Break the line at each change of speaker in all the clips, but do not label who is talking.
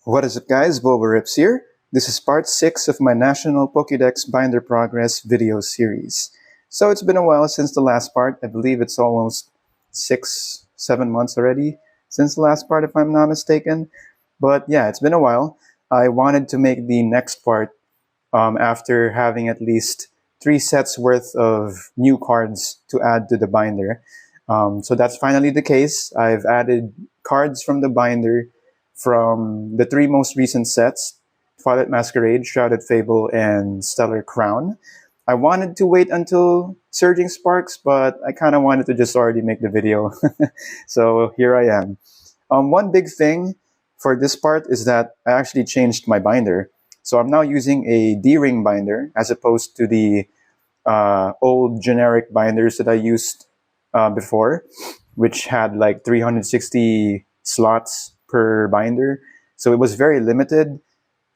What is up guys, Rips here. This is part 6 of my National Pokédex Binder Progress video series. So it's been a while since the last part. I believe it's almost 6-7 months already since the last part if I'm not mistaken. But yeah, it's been a while. I wanted to make the next part after having at least 3 sets worth of new cards to add to the binder. So that's finally the case. I've added cards from the binder from the 3 most recent sets, Twilight Masquerade, Shrouded Fable, and Stellar Crown. I wanted to wait until Surging Sparks, but I kind of wanted to just already make the video. So here I am. One big thing for this part is that I actually changed my binder. So I'm now using a D-ring binder as opposed to the old generic binders that I used before, which had like 360 slots per binder. So it was very limited.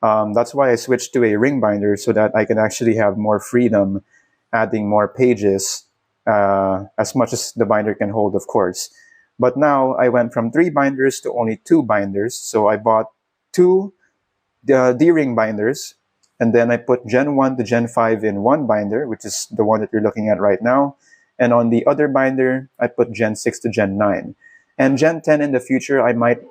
That's why I switched to a ring binder so that I can actually have more freedom adding more pages, as much as the binder can hold, of course. But now I went from 3 binders to only 2 binders. So I bought 2 D-ring binders, and then I put Gen 1 to Gen 5 in one binder, which is the one that you're looking at right now. And on the other binder, I put Gen 6 to Gen 9. And Gen 10 in the future, I might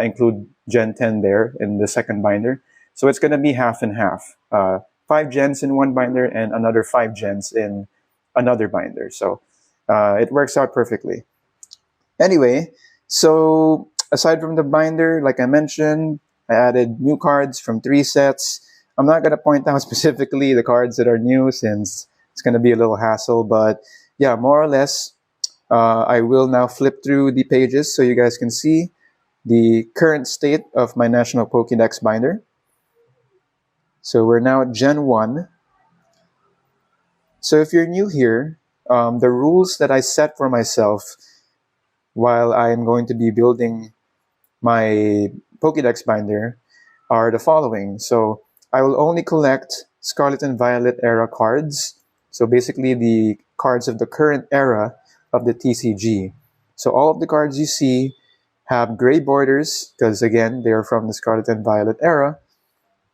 include Gen 10 there in the second binder. So it's going to be half and half. 5 gens in one binder and another 5 gens in another binder. So it works out perfectly. Anyway, so aside from the binder, like I mentioned, I added new cards from 3 sets. I'm not going to point out specifically the cards that are new since it's going to be a little hassle. But yeah, more or less, I will now flip through the pages so you guys can see the current state of my National Pokédex binder. So we're now at Gen 1. So if you're new here, the rules that I set for myself while I'm going to be building my Pokédex binder are the following. So I will only collect Scarlet and Violet era cards. So basically the cards of the current era of the TCG. So all of the cards you see have gray borders because, again, they're from the Scarlet and Violet era.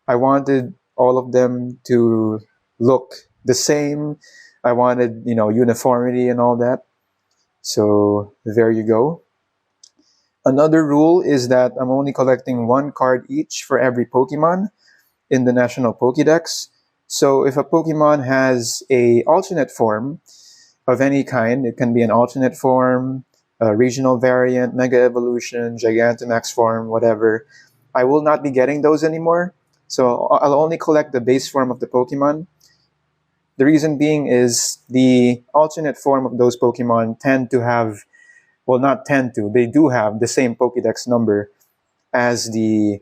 I wanted all of them to look the same. I wanted, uniformity and all that. So there you go. Another rule is that I'm only collecting 1 card each for every Pokemon in the National Pokédex. So if a Pokemon has a alternate form of any kind, it can be an alternate form, a regional variant, Mega Evolution, Gigantamax form, whatever, I will not be getting those anymore. So I'll only collect the base form of the Pokemon. The reason being is the alternate form of those Pokemon tend to have, well, not tend to, they do have the same Pokédex number as the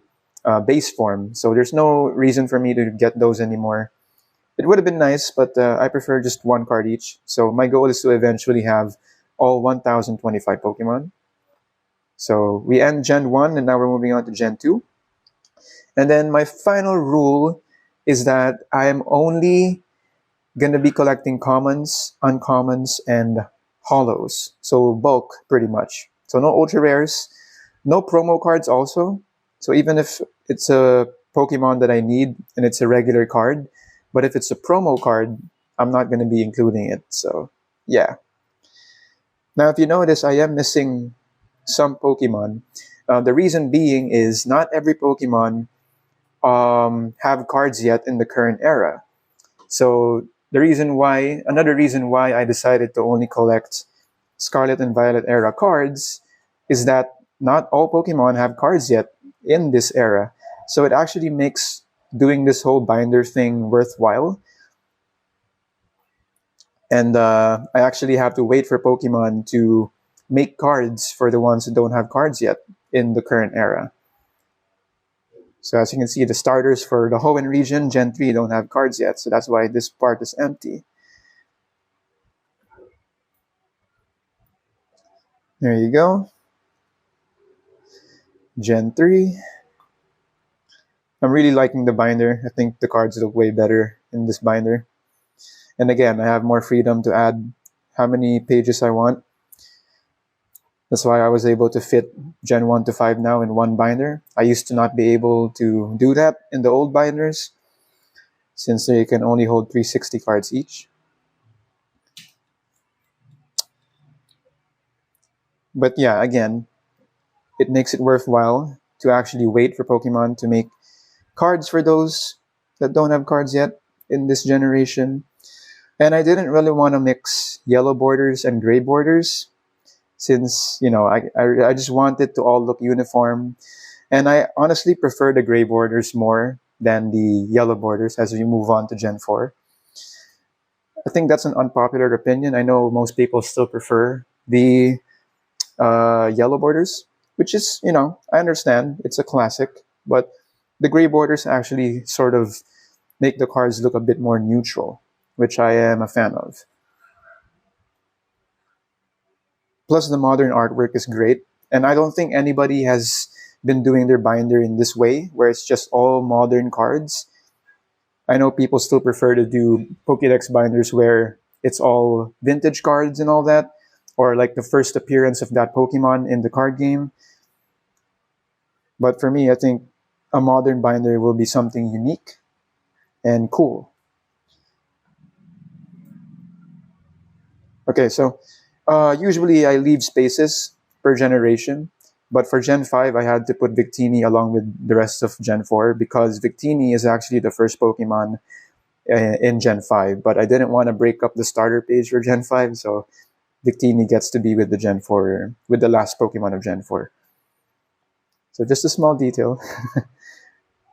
base form. So there's no reason for me to get those anymore. It would have been nice, but I prefer just 1 card each. So my goal is to eventually have all 1025 Pokemon. So we end Gen 1 and now we're moving on to Gen 2. And then my final rule is that I am only going to be collecting commons, uncommons, and holos. So bulk, pretty much. So no ultra rares, no promo cards also. So even if it's a Pokemon that I need and it's a regular card, but if it's a promo card, I'm not going to be including it. So yeah. Now, if you notice, I am missing some Pokemon. The reason being is not every Pokemon have cards yet in the current era. So another reason why I decided to only collect Scarlet and Violet era cards is that not all Pokemon have cards yet in this era. So it actually makes doing this whole binder thing worthwhile. And I actually have to wait for Pokemon to make cards for the ones that don't have cards yet in the current era. So as you can see, the starters for the Hoenn region, Gen 3, don't have cards yet. So that's why this part is empty. There you go. Gen 3. I'm really liking the binder. I think the cards look way better in this binder. And again, I have more freedom to add how many pages I want. That's why I was able to fit Gen 1 to 5 now in one binder. I used to not be able to do that in the old binders since they can only hold 360 cards each. But yeah, again, it makes it worthwhile to actually wait for Pokemon to make cards for those that don't have cards yet in this generation. And I didn't really want to mix yellow borders and gray borders since, I just wanted to all look uniform. And I honestly prefer the gray borders more than the yellow borders as we move on to Gen 4. I think that's an unpopular opinion. I know most people still prefer the yellow borders, which is, I understand. It's a classic. But the gray borders actually sort of make the cards look a bit more neutral, which I am a fan of. Plus, the modern artwork is great. And I don't think anybody has been doing their binder in this way, where it's just all modern cards. I know people still prefer to do Pokédex binders where it's all vintage cards and all that, or like the first appearance of that Pokemon in the card game. But for me, I think a modern binder will be something unique and cool. Okay, so usually I leave spaces per generation, but for Gen 5, I had to put Victini along with the rest of Gen 4 because Victini is actually the first Pokemon in Gen 5, but I didn't want to break up the starter page for Gen 5, so Victini gets to be with the Gen 4, with the last Pokemon of Gen 4. So just a small detail.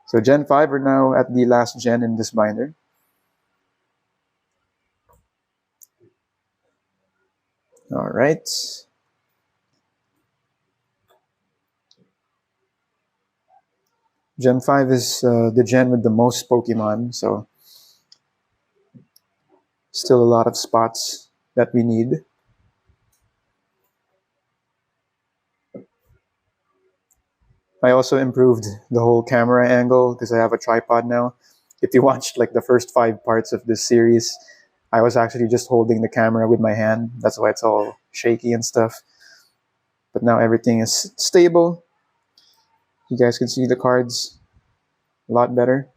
So Gen 5 are now at the last gen in this binder. All right. Gen 5 is the gen with the most Pokemon, so still a lot of spots that we need. I also improved the whole camera angle because I have a tripod now. If you watched like the first 5 parts of this series, I was actually just holding the camera with my hand. That's why it's all shaky and stuff. But now everything is stable. You guys can see the cards a lot better.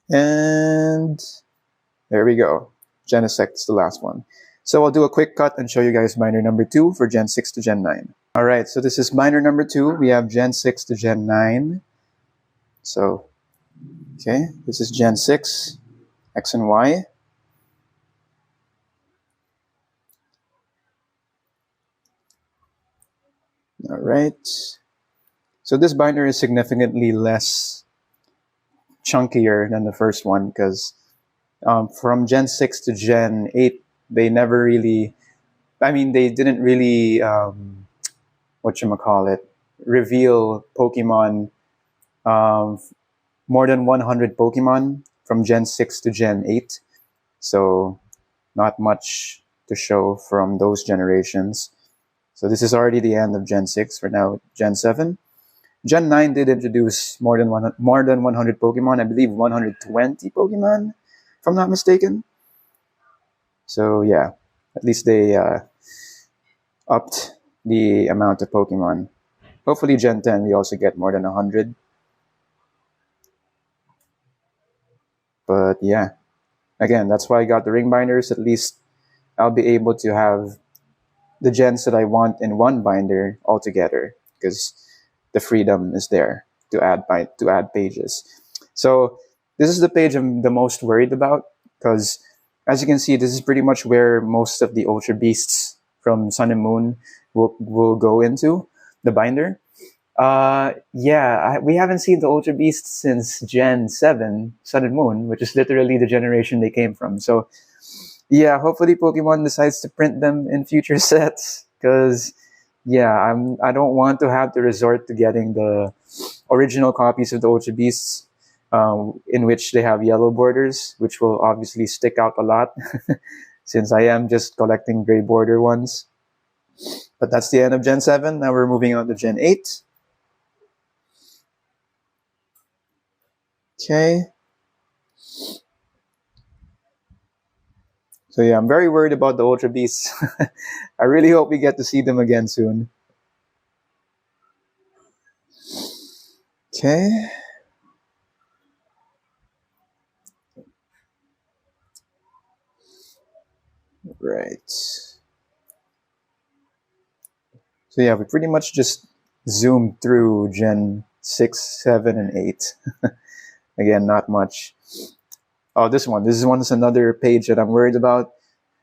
And there we go. Genesect is the last one. So I'll do a quick cut and show you guys binder number 2 for Gen 6 to Gen 9. All right, so this is binder number 2. We have Gen 6 to Gen 9. So, okay, this is Gen 6, X and Y. All right. So this binder is significantly less chunkier than the first one because from Gen 6 to Gen 8, they never really, they didn't really, reveal Pokemon, more than 100 Pokemon from Gen 6 to Gen 8. So not much to show from those generations. So this is already the end of Gen 6. For now, Gen 7. Gen 9 did introduce more than 100 Pokemon. I believe 120 Pokemon, if I'm not mistaken. So yeah, at least they upped the amount of Pokemon. Hopefully Gen 10 we also get more than 100. But yeah, again, that's why I got the ring binders. At least I'll be able to have the gens that I want in one binder altogether because the freedom is there to add pages. So this is the page I'm the most worried about because as you can see, this is pretty much where most of the Ultra Beasts from Sun and Moon will go into the binder. We haven't seen the Ultra Beasts since Gen 7, Sun and Moon, which is literally the generation they came from. So yeah, hopefully Pokemon decides to print them in future sets because I don't want to have to resort to getting the original copies of the Ultra Beasts in which they have yellow borders, which will obviously stick out a lot since I am just collecting gray border ones. But that's the end of Gen 7. Now we're moving on to Gen 8. Okay. So yeah, I'm very worried about the Ultra Beasts. I really hope we get to see them again soon. Okay. Right. So yeah, we pretty much just zoomed through Gen 6, 7, and 8. Again, not much. Oh, this one. This one is another page that I'm worried about.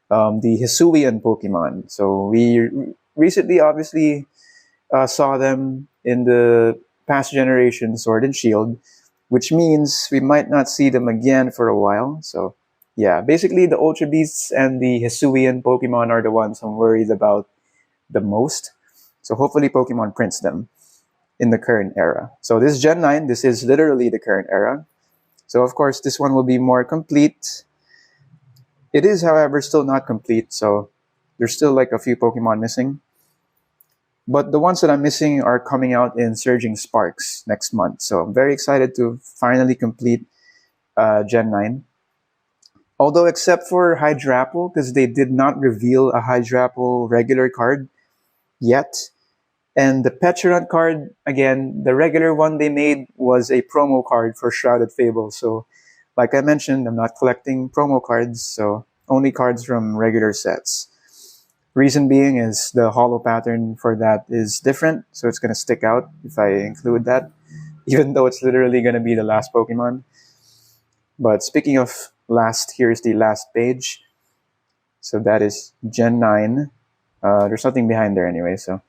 The Hisuian Pokemon. So we recently obviously saw them in the past generation Sword and Shield, which means we might not see them again for a while. So yeah, basically the Ultra Beasts and the Hisuian Pokemon are the ones I'm worried about the most. So hopefully Pokemon prints them in the current era. So this Gen 9, this is literally the current era. So of course this one will be more complete. It is, however, still not complete, so there's still like a few Pokemon missing. But the ones that I'm missing are coming out in Surging Sparks next month. So I'm very excited to finally complete Gen 9. Although except for Hydrapple, because they did not reveal a Hydrapple regular card yet. And the Pecharunt card, again, the regular one they made was a promo card for Shrouded Fable. So like I mentioned, I'm not collecting promo cards, so only cards from regular sets. Reason being is the holo pattern for that is different, so it's going to stick out if I include that, even though it's literally going to be the last Pokemon. But speaking of last, here's the last page. So that is Gen 9. There's nothing behind there anyway, so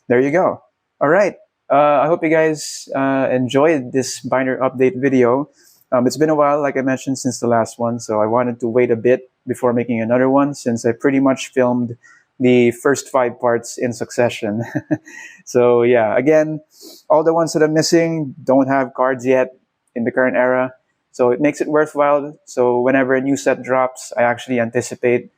there you go. All right. I hope you guys enjoyed this binder update video. It's been a while, like I mentioned, since the last one, so I wanted to wait a bit before making another one since I pretty much filmed the first 5 parts in succession. So yeah, again, all the ones that I'm missing don't have cards yet in the current era, so it makes it worthwhile. So whenever a new set drops, I actually anticipate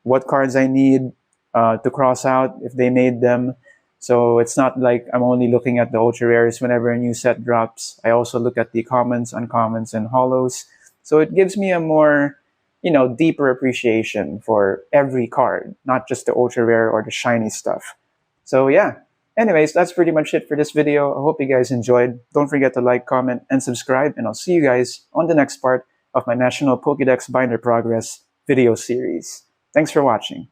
what cards I need to cross out if they made them. So it's not like I'm only looking at the ultra rares whenever a new set drops. I also look at the commons, uncommons, and holos. So it gives me a more, deeper appreciation for every card, not just the ultra rare or the shiny stuff. So yeah. Anyways, that's pretty much it for this video. I hope you guys enjoyed. Don't forget to like, comment, and subscribe, and I'll see you guys on the next part of my National Pokédex Binder Progress video series. Thanks for watching.